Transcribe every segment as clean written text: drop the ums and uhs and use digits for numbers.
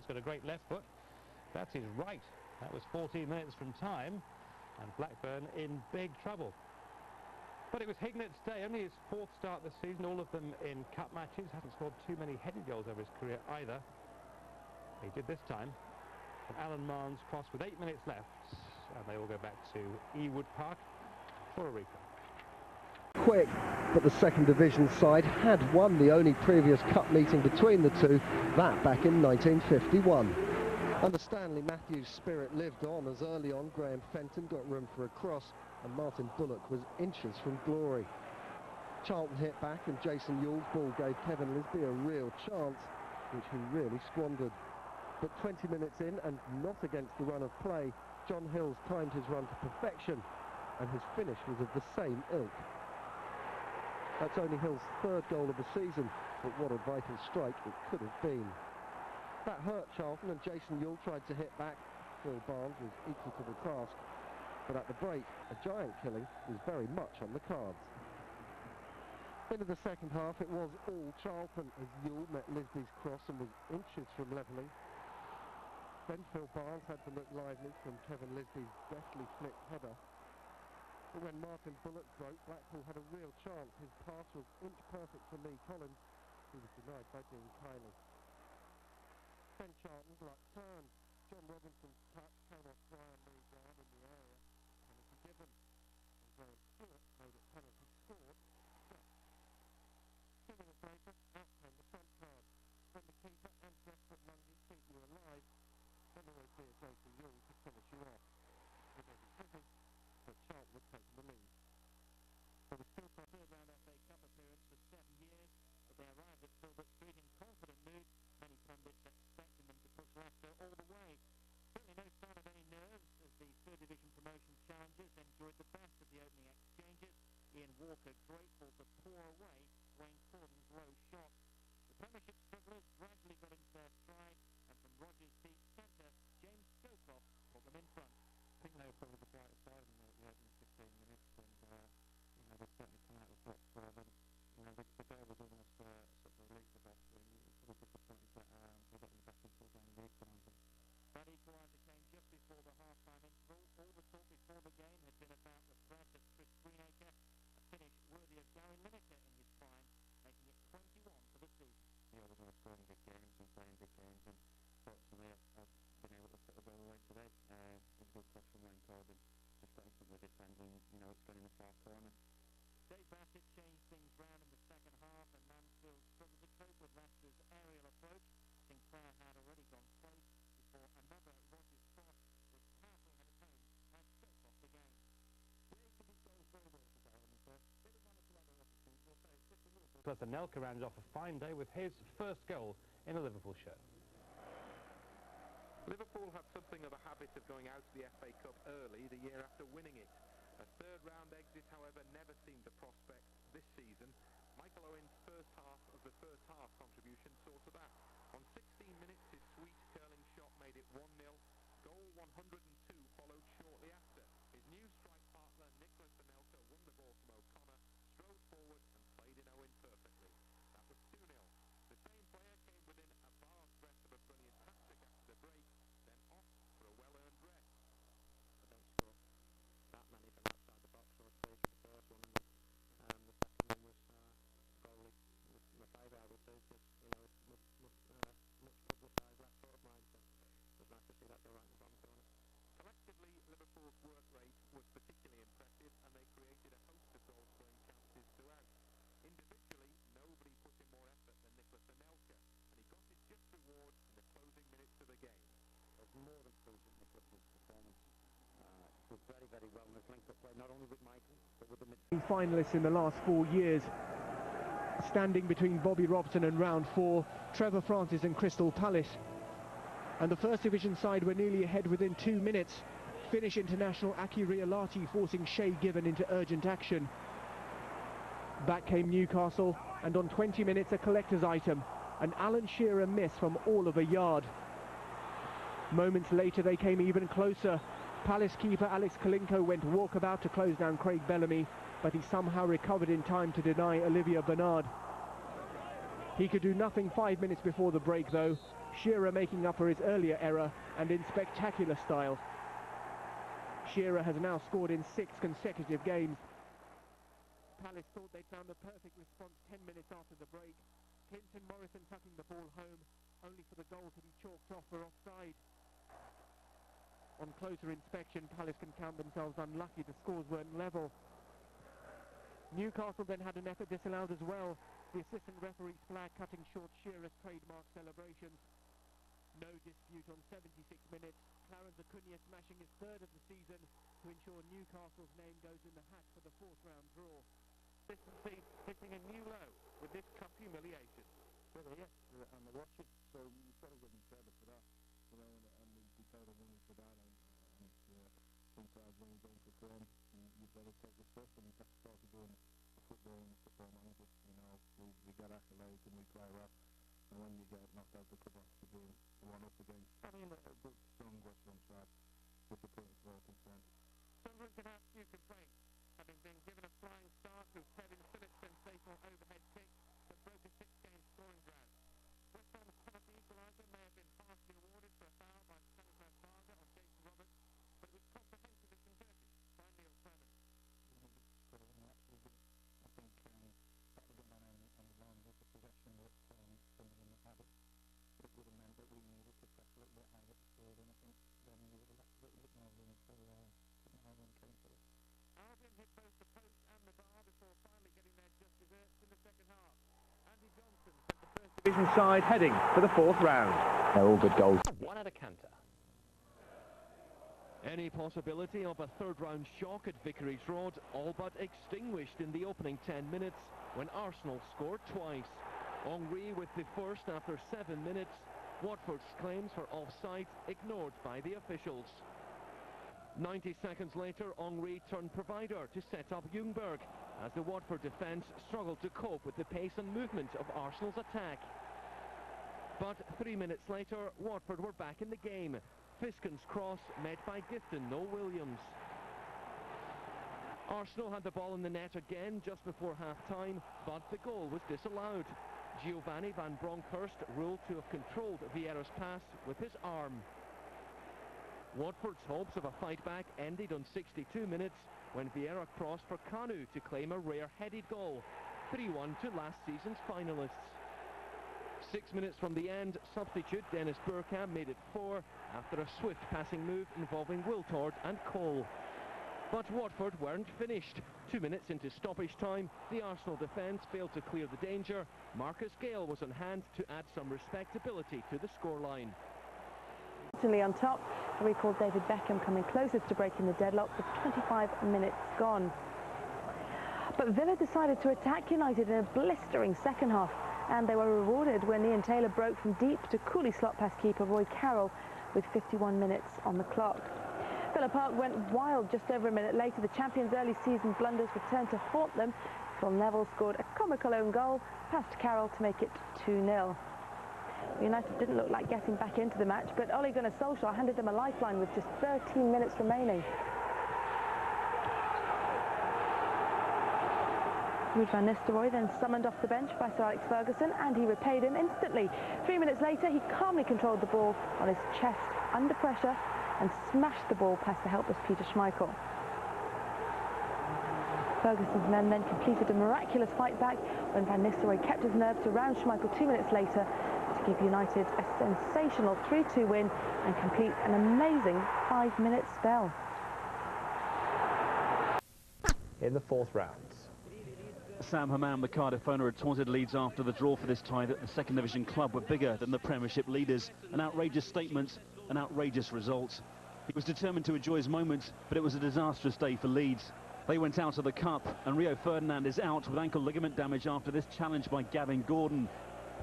Bernard's got a great left foot. That's his right. That was 14 minutes from time, and Blackburn in big trouble. But it was Hignett's day, only his 4th start this season, all of them in cup matches. Hasn't scored too many headed goals over his career either. He did this time. And Alan Marnes cross with 8 minutes left, and they all go back to Ewood Park for a replay. Quick, but the second division side had won the only previous cup meeting between the two, that back in 1951. Under Stanley Matthews' spirit lived on as early on Graham Fenton got room for a cross and Martin Bullock was inches from glory. Charlton hit back and Jason Yule's ball gave Kevin Lisby a real chance, which he really squandered. But 20 minutes in and not against the run of play, John Hills timed his run to perfection and his finish was of the same ilk. That's only Hill's 3rd goal of the season, but what a vital strike it could have been. That hurt Charlton and Jason Yule tried to hit back. Phil Barnes was equal to the task, but at the break, a giant killing was very much on the cards. Into the second half, it was all Charlton as Yule met Lisby's cross and was inches from levelling. Then Phil Barnes had to look lively from Kevin Lisby's deftly flicked header. But when Martin Bullock broke, Blackpool had a real chance. His pass was inch perfect for Lee Collins, who was denied by Dean Kiley. Then Charlton's luck turned. John Robinson's touch came off Brian Lee down in the area, penalty given. And Graham Stewart made it penalty scored. 2 minutes later, out came the front card. When the keeper and desperate lunges keep you alive, then there would be a Jason Yule to finish you off. It wasn't pretty, but Charlton had taken the lead. There was still a third-round FA Cup appearance for 7 years, but they arrived at Filbert Street in confident mood, many pundits expecting them to push Leicester all the way. Certainly no sign of any nerves as the 3rd Division promotion challengers enjoyed the best of the opening exchanges. Ian Walker grateful to pour away Wayne Corden's low shot. The Premiership strugglers gradually got into their stride, and from Rogers' deep centre, James Stokoff put them in front. I think they were probably the brighter side in the opening 15 minutes, and they certainly come out with blocks for them. The goal was almost sort of relief of that. It was disappointing that they got in the back and full down the equaliser. That equaliser came just before the half-time interval. All the talk before the game had been about the threat of Chris Greenacre, a finish worthy of Gary Lineker in his prime, making it 21 for the season. Yeah, we're always scoring big games and playing big games, and fortunately I've been able to put the goal away today. It was a good cross from Wayne Corbin, just got in front of the defender, and it's gone in the far corner. Dave Bassett changed things round in the second half, and Mansfield struggled to cope with Leicester's aerial approach. Sinclair had already gone close before another Rogers cross, which powerfully headed home, had Stoke off the game. They could be goals very well today, and there was one or two other opportunities. We'll say it's just a little bit. Plus, Anelka rounded off a fine day with his 1st goal in a Liverpool shirt. Liverpool have something of a habit of going out to the FA Cup early the year after winning it. A 3rd-round exit, however, never seemed a prospect this season. Michael Owen's first half contribution saw to that. On 16 minutes, his sweet curling shot made it 1-0. Goal 102 followed shortly after. His new strike partner, Nicholas Anelka, won the ball from O'Connor, strode forward and played in Owen perfectly. That was 2-0. The same player came within a bar's breadth of a brilliant hat-trick after the break, then off for a well-earned rest. I don't score that many from outside the box. I was pleased with the first one, and the second one was probably my favourite, I would say, because much publicised left foot of mine, so it was nice to see that go right in the bottom corner. Collectively, Liverpool's work rate was particularly impressive, and they created a host of goal-scoring chances throughout. Individually, nobody put in more effort than Nicholas Anelka, and he got his just reward in the closing minutes of the game. I was more than pleased with Nicholas's performance. Did very, very well in his link-up play, not only with Michael, but with the midfield. Finalists in the last 4 years. Standing between Bobby Robson and round 4, Trevor Francis and Crystal Palace. And the 1st Division side were nearly ahead within 2 minutes. Finnish international Aki Riolahti forcing Shay Given into urgent action. Back came Newcastle, and on 20 minutes a collector's item, an Alan Shearer miss from all of a yard. Moments later they came even closer. Palace keeper Alex Kalinko went walkabout to close down Craig Bellamy, but he somehow recovered in time to deny Olivier Bernard. He could do nothing 5 minutes before the break though, Shearer making up for his earlier error, and in spectacular style. Shearer has now scored in 6 consecutive games. Palace thought they'd found the perfect response 10 minutes after the break. Clinton Morrison tucking the ball home, only for the goal to be chalked off for offside. On closer inspection, Palace can count themselves unlucky the scores weren't level. Newcastle then had an effort disallowed as well. The assistant referee's flag cutting short Shearer's trademark celebrations. No dispute on 76 minutes. Clarence Acuna smashing his 3rd of the season to ensure Newcastle's name goes in the hat for the 4th round draw. Consistency hitting a new low with this cup humiliation. Well, yes, and they watch it, so you've got to give them credit for that, you know, and we paid them money for that, and sometimes when you don't perform, you've got to take the stuff, and that's part of doing football and football manager, you know, we get accolades and we play well, and when you get knocked out the cup after being one up against, I mean, a good, strong West Brom side, disappointing for all concerned. Sunderland can have few complaints, having been given a flying start through Kevin Phillips' sensational overhead kick that broke a 6-game scoring drought. West Ham's penalty equaliser may have been harshly awarded for a foul by Stanislav Varga on Jason Roberts, but it was comprehensively converted by Neil Clement. I think that would have gone on the line with the possession that Sunderland had it. It would have meant that we needed to press a little bit higher at the field, and I think then we would have left a little bit more room for Ireland came for it. Albion hit both the post and the bar before finally getting their just desserts in the second half. Andy Johnson sent the first Division side heading for the 4th round. They're all good goals. One at a canter. Any possibility of a 3rd round shock at Vicarage Road all but extinguished in the opening 10 minutes when Arsenal scored twice. Henry with the first after 7 minutes. Watford's claims for offside ignored by the officials. 90 seconds later, Henry turned provider to set up Ljungberg as the Watford defence struggled to cope with the pace and movement of Arsenal's attack. But 3 minutes later, Watford were back in the game. Fiskin's cross met by Gifton, no Williams. Arsenal had the ball in the net again just before half-time, but the goal was disallowed. Giovanni van Bronckhorst ruled to have controlled Vieira's pass with his arm. Watford's hopes of a fight-back ended on 62 minutes when Vieira crossed for Kanu to claim a rare-headed goal. 3-1 to last season's finalists. 6 minutes from the end, substitute Dennis Bergkamp made it 4 after a swift passing move involving Wiltord and Cole. But Watford weren't finished. 2 minutes into stoppage time, the Arsenal defence failed to clear the danger. Marcus Gale was on hand to add some respectability to the scoreline. On top, I recall David Beckham coming closest to breaking the deadlock with 25 minutes gone. But Villa decided to attack United in a blistering second half, and they were rewarded when Ian Taylor broke from deep to coolly slot past keeper Roy Carroll with 51 minutes on the clock. Villa Park went wild just over a minute later. The champions' early season blunders returned to haunt them. Phil Neville scored a comical own goal, past Carroll to make it 2-0. United didn't look like getting back into the match, but Ole Gunnar Solskjaer handed them a lifeline with just 13 minutes remaining. Ruud van Nistelrooy then summoned off the bench by Sir Alex Ferguson, and he repaid him instantly. 3 minutes later, he calmly controlled the ball on his chest under pressure and smashed the ball past the helpless Peter Schmeichel. Ferguson's men then completed a miraculous fight back when Van Nistelrooy kept his nerve to round Schmeichel 2 minutes later to give United a sensational 3-2 win and complete an amazing 5-minute spell. In the 4th round. Sam Hammam, the Cardiff owner, had taunted Leeds after the draw for this tie that the second division club were bigger than the Premiership leaders. An outrageous statement, an outrageous result. He was determined to enjoy his moment, but it was a disastrous day for Leeds. They went out of the cup, and Rio Ferdinand is out with ankle ligament damage after this challenge by Gavin Gordon.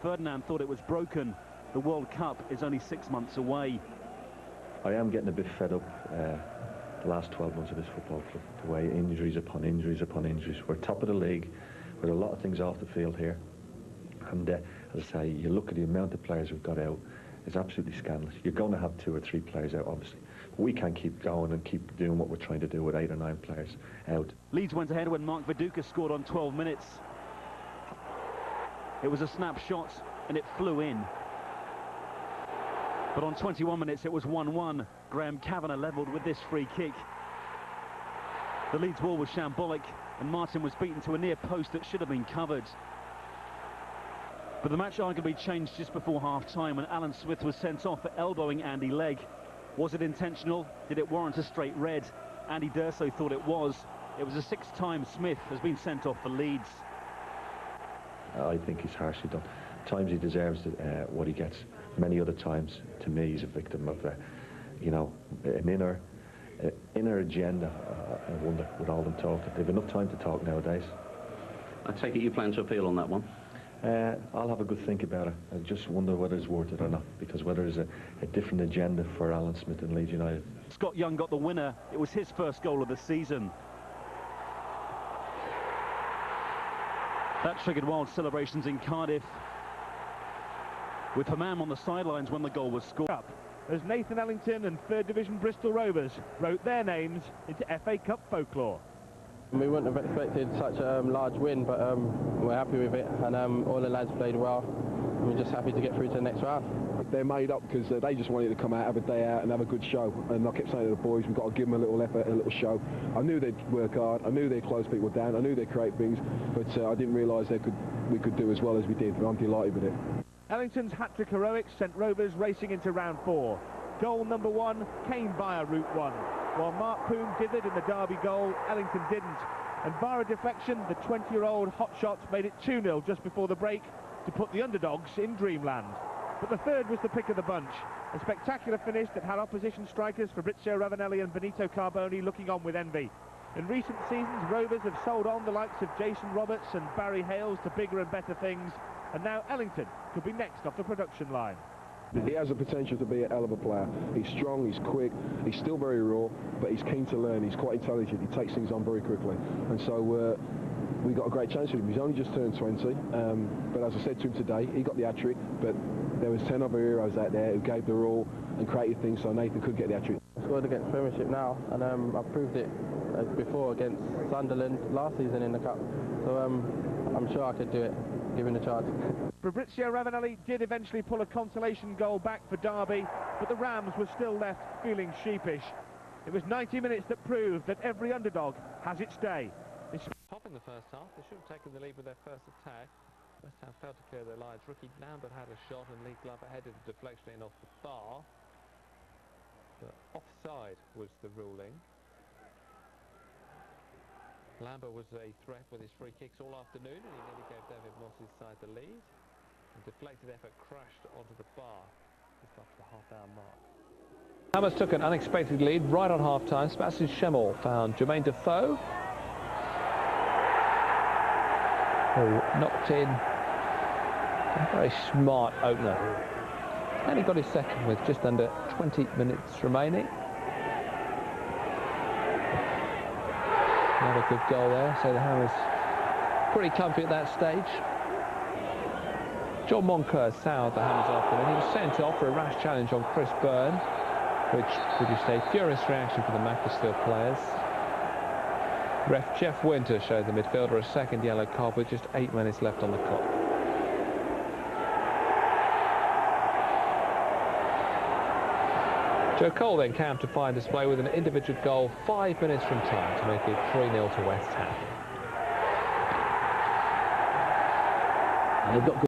Ferdinand thought it was broken. The World Cup is only 6 months away. I am getting a bit fed up the last 12 months of this football club, the way injuries upon injuries upon injuries. We're top of the league with a lot of things off the field here, and as I say, you look at the amount of players we've got out, it's absolutely scandalous. You're going to have 2 or 3 players out, obviously. We can't keep going and keep doing what we're trying to do with 8 or 9 players out. Leeds went ahead when Mark Viduka scored on 12 minutes. It was a snapshot and it flew in. But on 21 minutes it was 1-1. Graham Kavanagh levelled with this free kick. The Leeds wall was shambolic and Martin was beaten to a near post that should have been covered. But the match arguably changed just before half-time when Alan Smith was sent off for elbowing Andy Legg. Was it intentional? Did it warrant a straight red? Andy D'Urso thought it was. It was the 6th time Smith has been sent off for Leeds. I think he's harshly done. Times he deserves what he gets. Many other times, to me, he's a victim of, you know, an inner agenda. I wonder, with all them talking. They've enough time to talk nowadays. I take it you plan to appeal on that one? I'll have a good think about it. I just wonder whether it's worth it or not, because whether there's a different agenda for Alan Smith and Leeds United. Scott Young got the winner. It was his first goal of the season. That triggered wild celebrations in Cardiff, with Hammam on the sidelines when the goal was scored. As Nathan Ellington and 3rd Division Bristol Rovers wrote their names into FA Cup folklore. We wouldn't have expected such a large win, but we're happy with it, and all the lads played well. We're just happy to get through to the next round. They're made up because they just wanted to come out, have a day out and have a good show, and I kept saying to the boys, we've got to give them a little effort, a little show. I knew they'd work hard, I knew they'd close people down, I knew they'd create things, but I didn't realise we could do as well as we did, and I'm delighted with it. Ellington's hat-trick heroics sent Rovers racing into round 4. Goal number 1 came via Route 1. While Mark Poom dithered in the Derby goal, Ellington didn't. And via a deflection, the 20-year-old hotshot made it 2-0 just before the break to put the underdogs in dreamland. But the third was the pick of the bunch. A spectacular finish that had opposition strikers Fabrizio Ravanelli and Benito Carboni looking on with envy. In recent seasons, Rovers have sold on the likes of Jason Roberts and Barry Hales to bigger and better things, and now Ellington could be next off the production line. He has the potential to be a hell of a player. He's strong, he's quick, he's still very raw, but he's keen to learn, he's quite intelligent, he takes things on very quickly. And so we got a great chance with him. He's only just turned 20, but as I said to him today, he got the hat-trick, but there was 10 other heroes out there who gave their all and created things so Nathan could get the hat-trick. I scored against Premiership now, and I proved it before against Sunderland last season in the Cup, so I'm sure I could do it, given the chance. Fabrizio Ravanelli did eventually pull a consolation goal back for Derby, but the Rams were still left feeling sheepish. It was 90 minutes that proved that every underdog has its day. Top in the first half, they should have taken the lead with their first attack. West Ham failed to clear their lines. Ricky Lambert had a shot and Lee Glover headed a deflection in off the bar. But offside was the ruling. Lambert was a threat with his free kicks all afternoon, and he nearly gave David Moss's side the lead. A deflected effort crashed onto the bar just after the half-hour mark. Hammers took an unexpected lead right on half-time. Sebastian Schemmel found Jermaine Defoe, who knocked in a very smart opener. And he got his second with just under 20 minutes remaining. Another good goal there, so the Hammers pretty comfy at that stage. John Moncur soured the Hammers afternoon. He was sent off for a rash challenge on Chris Byrne, which produced a furious reaction from the Macclesfield players. Ref Jeff Winter showed the midfielder a second yellow card with just 8 minutes left on the clock. Joe Cole then came to fine display with an individual goal 5 minutes from time to make it 3-0 to West Ham. They've got